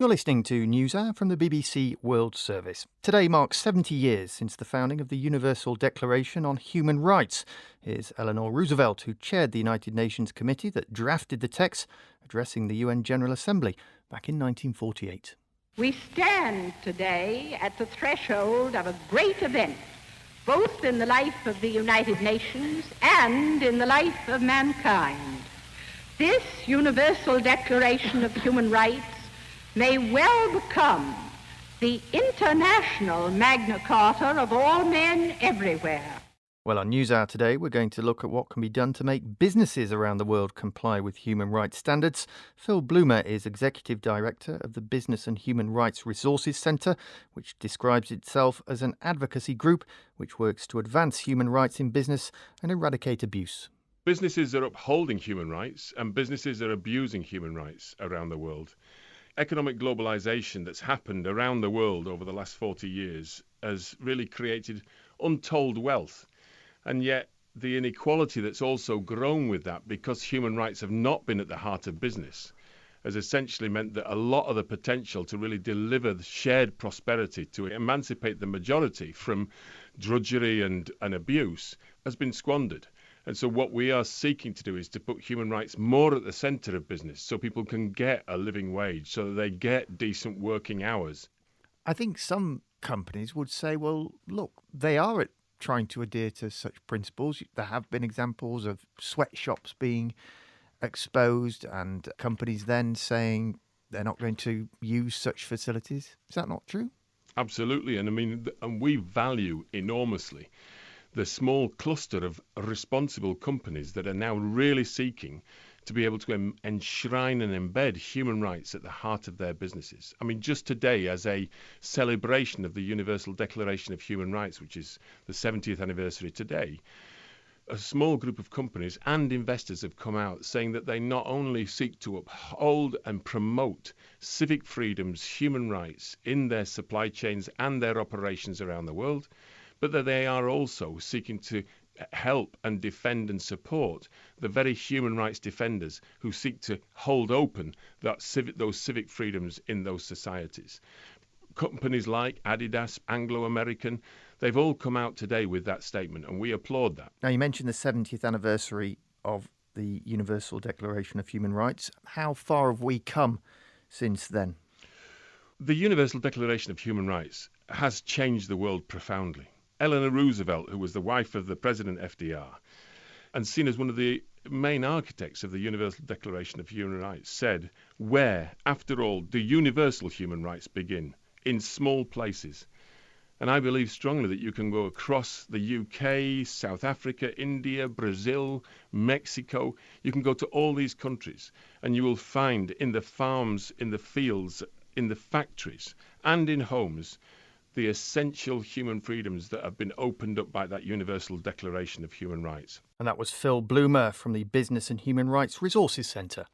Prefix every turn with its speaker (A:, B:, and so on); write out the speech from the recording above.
A: You're listening to Newshour from the BBC World Service. Today marks 70 years since the founding of the Universal Declaration on Human Rights. Here's Eleanor Roosevelt, who chaired the United Nations committee that drafted the text, addressing the UN General Assembly back in 1948.
B: We stand today at the threshold of a great event, both in the life of the United Nations and in the life of mankind. This Universal Declaration of Human Rights may well become the international Magna Carta of all men everywhere.
A: Well, on Newshour today, we're going to look at what can be done to make businesses around the world comply with human rights standards. Phil Bloomer is Executive Director of the Business and Human Rights Resources Centre, which describes itself as an advocacy group which works to advance human rights in business and eradicate abuse.
C: Businesses are upholding human rights and businesses are abusing human rights around the world. Economic globalisation that's happened around the world over the last 40 years has really created untold wealth. And yet the inequality that's also grown with that, because human rights have not been at the heart of business, has essentially meant that a lot of the potential to really deliver the shared prosperity, to emancipate the majority from drudgery and abuse, has been squandered. And so what we are seeking to do is to put human rights more at the centre of business so people can get a living wage, so that they get decent working hours.
A: I think some companies would say, well, look, they are trying to adhere to such principles. There have been examples of sweatshops being exposed and companies then saying they're not going to use such facilities. Is that not true?
C: Absolutely. And I mean, and we value enormously the small cluster of responsible companies that are now really seeking to be able to enshrine and embed human rights at the heart of their businesses. I mean, just today, as a celebration of the Universal Declaration of Human Rights, which is the 70th anniversary today, a small group of companies and investors have come out saying that they not only seek to uphold and promote civic freedoms, human rights in their supply chains and their operations around the world, but that they are also seeking to help and defend and support the very human rights defenders who seek to hold open those civic freedoms in those societies. Companies like Adidas, Anglo-American, they've all come out today with that statement, and we applaud that.
A: Now, you mentioned the 70th anniversary of the Universal Declaration of Human Rights. How far have we come since then?
C: The Universal Declaration of Human Rights has changed the world profoundly. Eleanor Roosevelt, who was the wife of the President FDR, and seen as one of the main architects of the Universal Declaration of Human Rights, said, where, after all, do universal human rights begin? In small places. And I believe strongly that you can go across the UK, South Africa, India, Brazil, Mexico. You can go to all these countries and you will find in the farms, in the fields, in the factories and in homes the essential human freedoms that have been opened up by that Universal Declaration of Human Rights.
A: And that was Phil Bloomer from the Business and Human Rights Resources Centre.